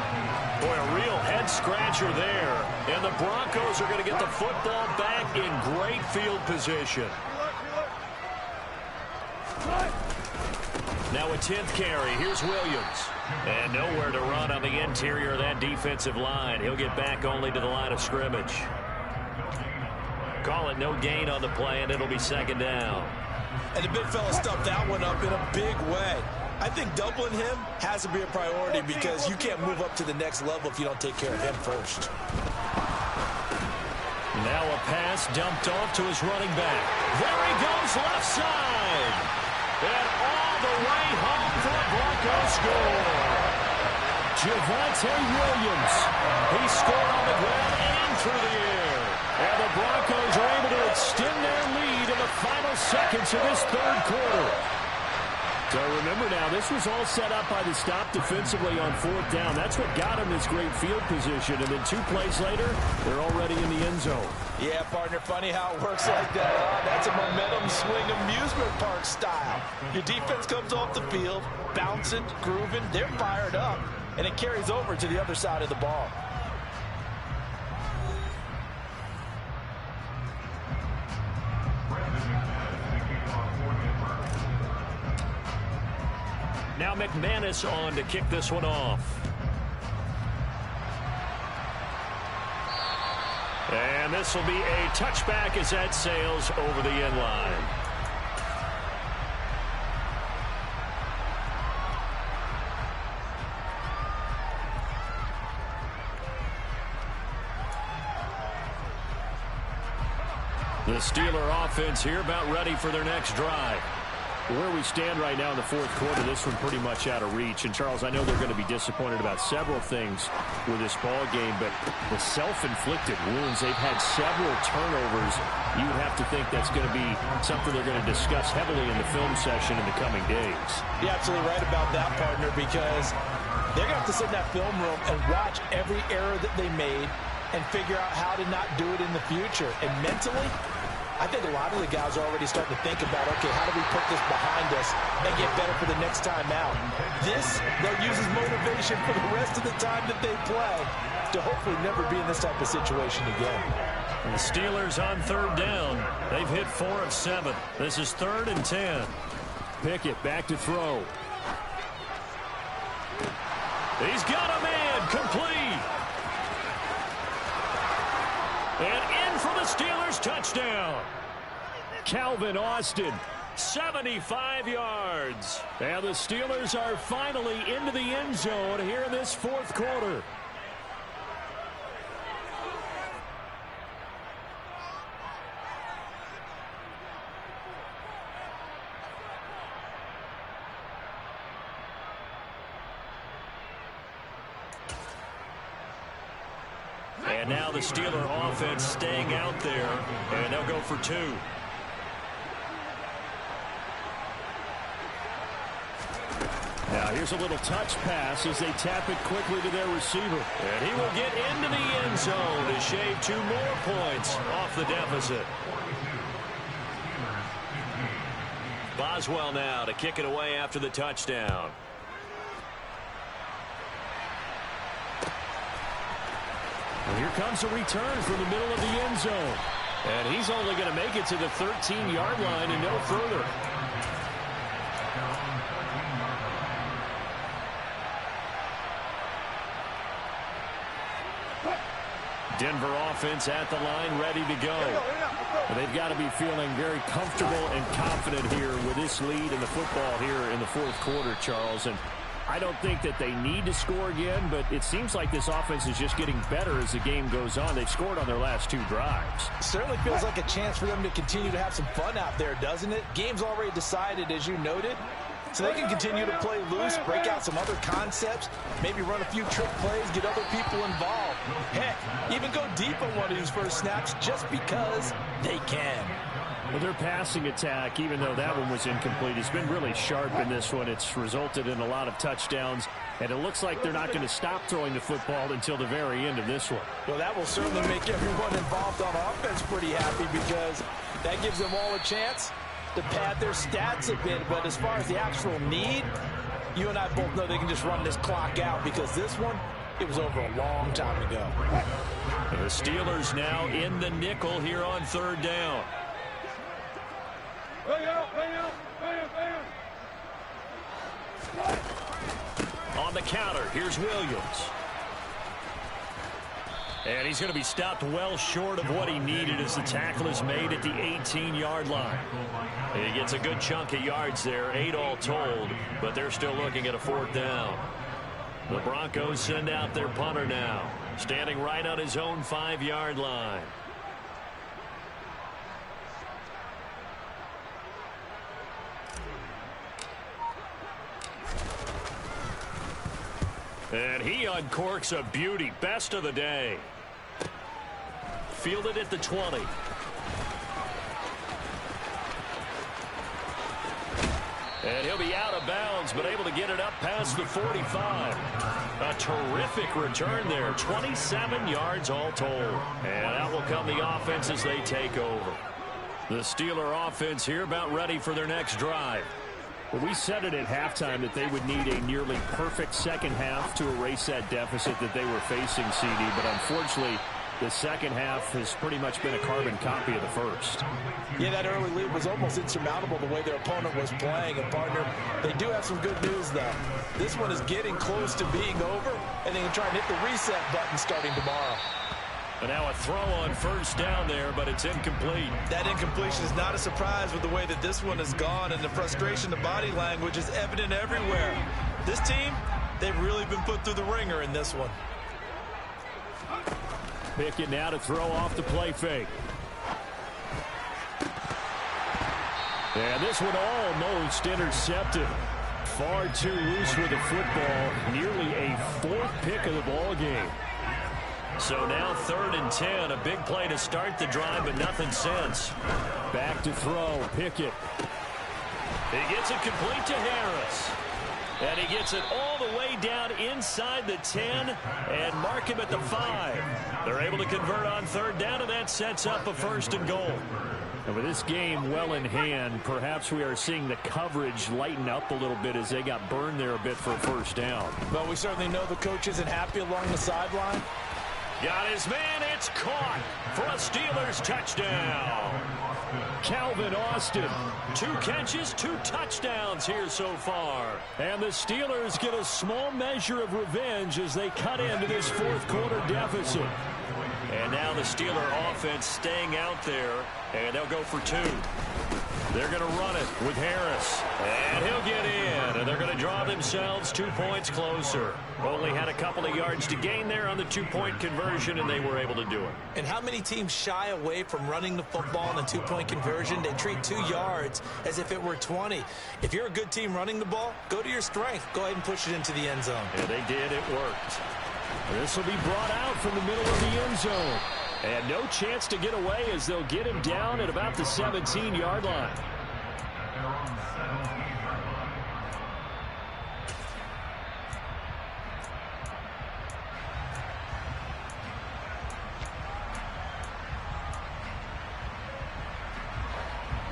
Boy, a real head-scratcher there. And the Broncos are going to get the football back in great field position. Now a 10th carry. Here's Williams. And nowhere to run on the interior of that defensive line. He'll get back only to the line of scrimmage. Call it no gain on the play, and it'll be 2nd down. And the big fella stuffed that one up in a big way. I think doubling him has to be a priority because you can't move up to the next level if you don't take care of him first. Now a pass dumped off to his running back. There he goes, left side. And all the way home for a Broncos score. Javonte Williams. He scored on the ground and through the air. And the Broncos are able to extend their lead in the final seconds of this 3rd quarter. So remember now, this was all set up by the stop defensively on 4th down. That's what got him this great field position. And then 2 plays later, they're already in the end zone. Yeah, partner, funny how it works like that. That's a momentum swing amusement park style. Your defense comes off the field, bouncing, grooving, they're fired up, and it carries over to the other side of the ball. Now McManus on to kick this one off. And this will be a touchback as that sails over the end line. The Steeler offense here about ready for their next drive. Where we stand right now in the 4th quarter, this one pretty much out of reach. And, Charles, I know they're going to be disappointed about several things with this ball game, but the self-inflicted wounds, they've had several turnovers. You would have to think that's going to be something they're going to discuss heavily in the film session in the coming days. You're absolutely right about that, partner, because they're going to have to sit in that film room and watch every error that they made and figure out how to not do it in the future. And mentally, I think a lot of the guys are already starting to think about, okay, how do we put this behind us and get better for the next time out? This, they'll use as motivation for the rest of the time that they play to hopefully never be in this type of situation again. And the Steelers on 3rd down. They've hit 4 of 7. This is 3rd and 10. Pickett back to throw. He's got a man, complete. And in for the Steelers, touchdown. Calvin Austin, 75 yards. And the Steelers are finally into the end zone here in this 4th quarter. And now the Steeler offense staying out there, and they'll go for 2. Now here's a little touch pass as they tap it quickly to their receiver. And he will get into the end zone to shave 2 more points off the deficit. Boswell now to kick it away after the touchdown. Well, here comes a return from the middle of the end zone. And he's only going to make it to the 13-yard line and no further. Denver offense at the line, ready to go. They've got to be feeling very comfortable and confident here with this lead in the football here in the fourth quarter, Charles. And I don't think that they need to score again, but it seems like this offense is just getting better as the game goes on. They've scored on their last 2 drives. Certainly feels like a chance for them to continue to have some fun out there, doesn't it? Game's already decided, as you noted. So they can continue to play loose, break out some other concepts, maybe run a few trick plays, get other people involved. Heck, even go deep on one of these first snaps just because they can. Well, their passing attack, even though that one was incomplete, has been really sharp in this one. It's resulted in a lot of touchdowns, and it looks like they're not going to stop throwing the football until the very end of this one. Well, that will certainly make everyone involved on offense pretty happy because that gives them all a chance to pad their stats a bit. But as far as the actual need, you and I both know they can just run this clock out because this one, it was over a long time ago. The Steelers now in the nickel here on 3rd down. On the counter, here's Williams. And he's going to be stopped well short of what he needed as the tackle is made at the 18-yard line. He gets a good chunk of yards there, 8 all told, but they're still looking at a 4th down. The Broncos send out their punter now, standing right on his own 5-yard line. And he uncorks a beauty. Best of the day. Fielded at the 20. And he'll be out of bounds, but able to get it up past the 45. A terrific return there. 27 yards all told. And out will come the offense as they take over. The Steeler offense here about ready for their next drive. Well, we said it at halftime that they would need a nearly perfect second half to erase that deficit that they were facing, CD. But unfortunately, the second half has pretty much been a carbon copy of the first. Yeah, that early lead was almost insurmountable the way their opponent was playing. And, partner, they do have some good news, though. This one is getting close to being over, and they can try and hit the reset button starting tomorrow. And now a throw on 1st down there, but it's incomplete. That incompletion is not a surprise with the way that this one has gone, and the frustration, the body language is evident everywhere. This team, they've really been put through the ringer in this one. Pickett now to throw off the play fake. And this one almost intercepted. Far too loose with the football. Nearly a 4th pick of the ball game. So now 3rd and 10. A big play to start the drive, but nothing since. Back to throw. Pickett. He gets it complete to Harris. And he gets it all the way down inside the 10 and mark him at the 5. They're able to convert on 3rd down, and that sets up a 1st and goal. And with this game well in hand, perhaps we are seeing the coverage lighten up a little bit as they got burned there a bit for a 1st down. But we certainly know the coach isn't happy along the sideline. Got his man. It's caught for a Steelers touchdown. Calvin Austin, 2 catches, 2 touchdowns here so far. And the Steelers get a small measure of revenge as they cut into this 4th quarter deficit. And now the Steeler offense staying out there, and they'll go for 2. They're going to run it with Harris, and he'll get in, and they're going to draw themselves 2 points closer. Only had a couple of yards to gain there on the 2-point conversion, and they were able to do it. And how many teams shy away from running the football on the 2-point conversion? They treat 2 yards as if it were 20. If you're a good team running the ball, go to your strength. Go ahead and push it into the end zone. Yeah, they did. It worked. This will be brought out from the middle of the end zone. And no chance to get away as they'll get him down at about the 17-yard line.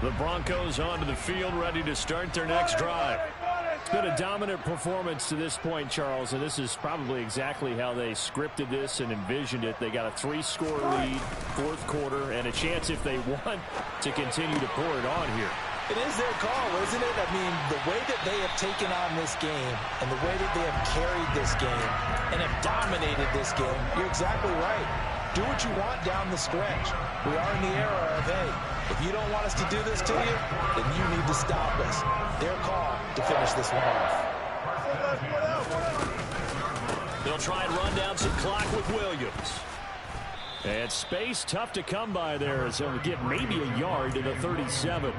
The Broncos onto the field, ready to start their next drive. It's been a dominant performance to this point, Charles, and this is probably exactly how they scripted this and envisioned it. They got a 3-score lead, fourth quarter, and a chance, if they want, to continue to pour it on here. It is their call, isn't it? I mean, the way that they have taken on this game and the way that they have carried this game and have dominated this game, you're exactly right. Do what you want down the stretch. We are in the era of, hey, if you don't want us to do this to you, then you need to stop us. Their call to finish this one off. They'll try and run down some clock with Williams. And space tough to come by there, so he'll get maybe a yard to the 37.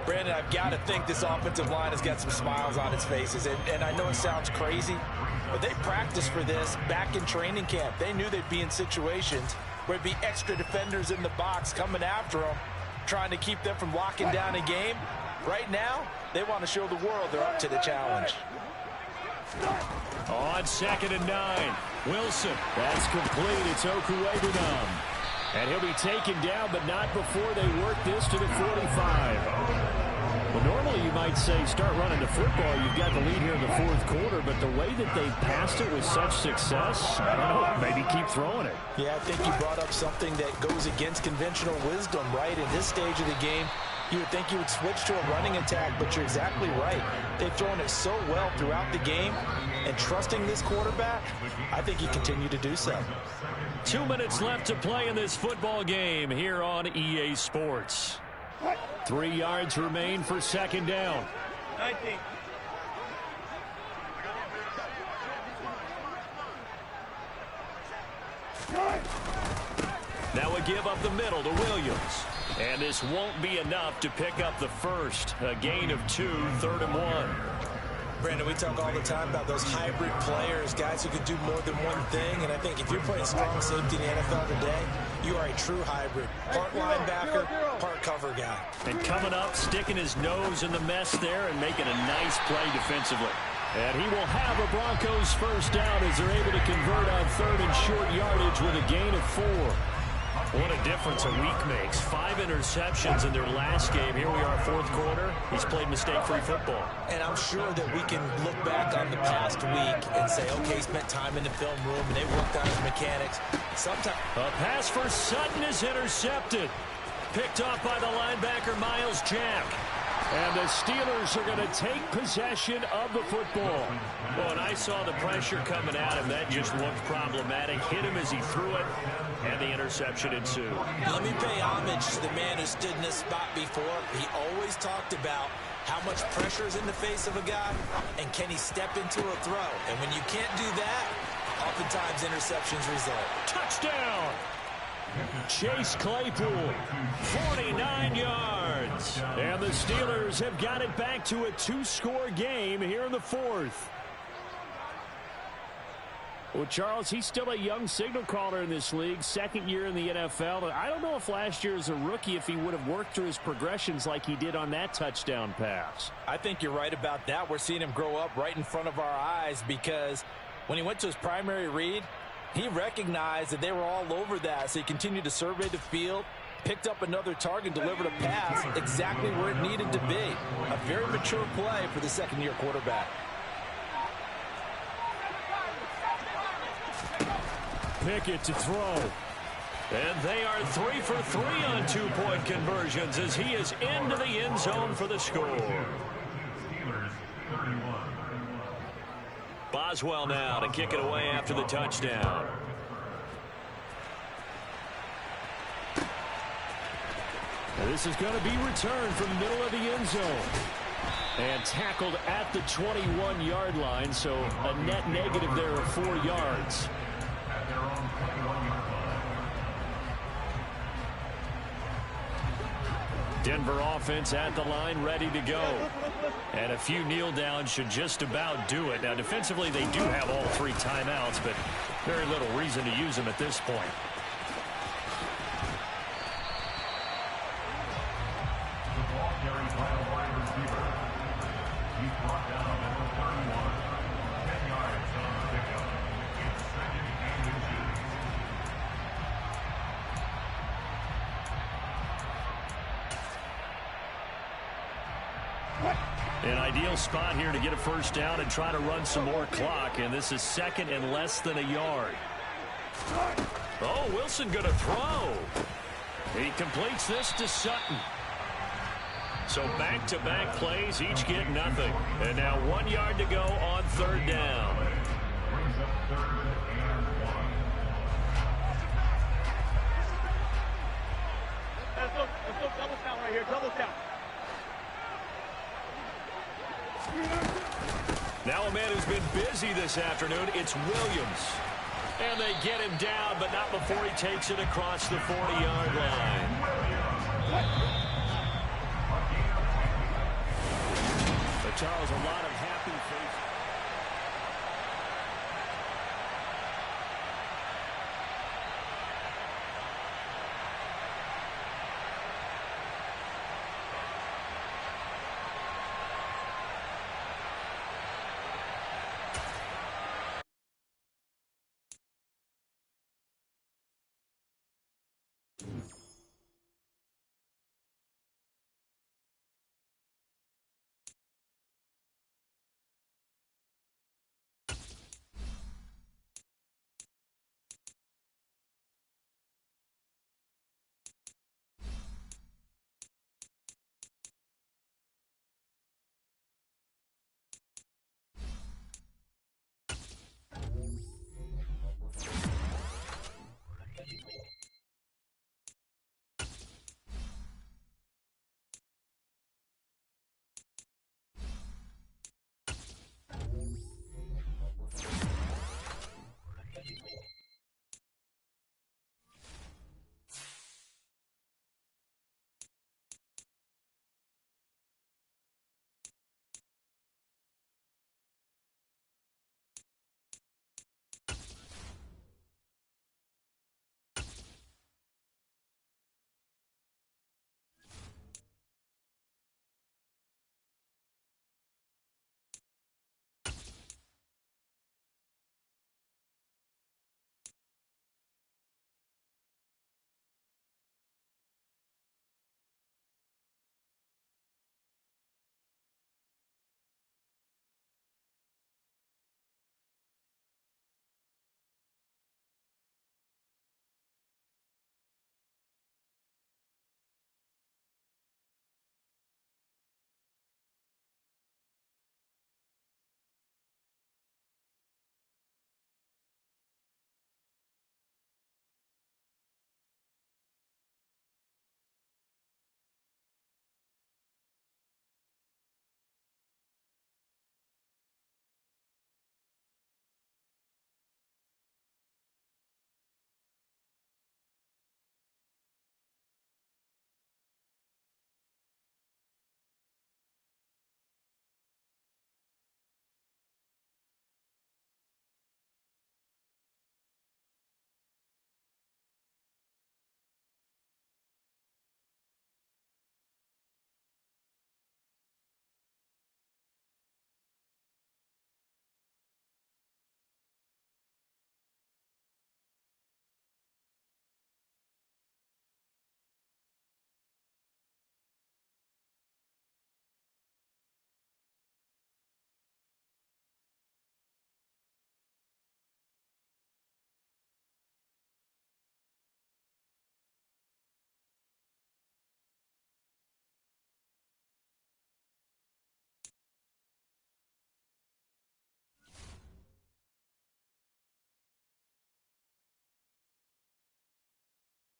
Brandon, I've got to think this offensive line has got some smiles on its faces. And I know it sounds crazy, but they practiced for this back in training camp. They knew they'd be in situations where there'd be extra defenders in the box coming after them, trying to keep them from locking down a game. Right now, they want to show the world they're up to the challenge. On 2nd and 9. Wilson. That's complete. It's Okuwebunam. And he'll be taken down, but not before they work this to the 45. Well, normally you might say start running the football. You've got the lead here in the fourth quarter, but the way that they passed it with such success, I don't know, maybe keep throwing it. Yeah, I think you brought up something that goes against conventional wisdom, right? In this stage of the game, you would think you would switch to a running attack, but you're exactly right. They've thrown it so well throughout the game, and trusting this quarterback, I think you continue to do so. 2 minutes left to play in this football game here on EA Sports. 3 yards remain for 2nd down. 19. Now we give up the middle to Williams. And this won't be enough to pick up the first. A gain of 2, 3rd and 1. Brandon, we talk all the time about those hybrid players, guys who can do more than one thing. And I think if you're playing strong safety in the NFL today, you are a true hybrid. Part linebacker, part cover guy. And coming up, sticking his nose in the mess there and making a nice play defensively. And he will have a Broncos first down as they're able to convert on 3rd and short yardage with a gain of 4. What a difference a week makes. 5 interceptions in their last game. Here we are, fourth quarter. He's played mistake-free football. And I'm sure that we can look back on the past week and say, okay, he spent time in the film room and they worked on his mechanics. Sometimes a pass for Sutton is intercepted. Picked off by the linebacker, Miles Jack. And the Steelers are going to take possession of the football. Well, and I saw the pressure coming at him. That just looked problematic. Hit him as he threw it, and the interception ensued. Let me pay homage to the man who stood in this spot before. He always talked about how much pressure is in the face of a guy, and can he step into a throw. And when you can't do that, oftentimes interceptions result. Touchdown! Chase Claypool, 49 yards. And the Steelers have got it back to a 2-score game here in the fourth. Well, Charles, he's still a young signal caller in this league, 2nd year in the NFL. I don't know if last year as a rookie, if he would have worked through his progressions like he did on that touchdown pass. I think you're right about that. We're seeing him grow up right in front of our eyes because when he went to his primary read, he recognized that they were all over that, so he continued to survey the field, picked up another target, delivered a pass exactly where it needed to be. A very mature play for the second-year quarterback. Pickett to throw. And they are 3 for 3 on 2-point conversions as he is into the end zone for the score. Boswell now to kick it away after the touchdown. And this is going to be returned from the middle of the end zone. And tackled at the 21-yard line, so a net negative there of 4 yards. Denver offense at the line, ready to go. And a few kneel downs should just about do it. Now, defensively, they do have all 3 timeouts, but very little reason to use them at this point. An ideal spot here to get a first down and try to run some more clock, and this is second and less than a yard. Oh, Wilson going to throw. He completes this to Sutton. So back-to-back plays, each get nothing. And now 1 yard to go on third down. Let's go double count right here, double count. Now a man who's been busy this afternoon, it's Williams. And they get him down, but not before he takes it across the 40-yard line. But Charles, a lot of happy faces.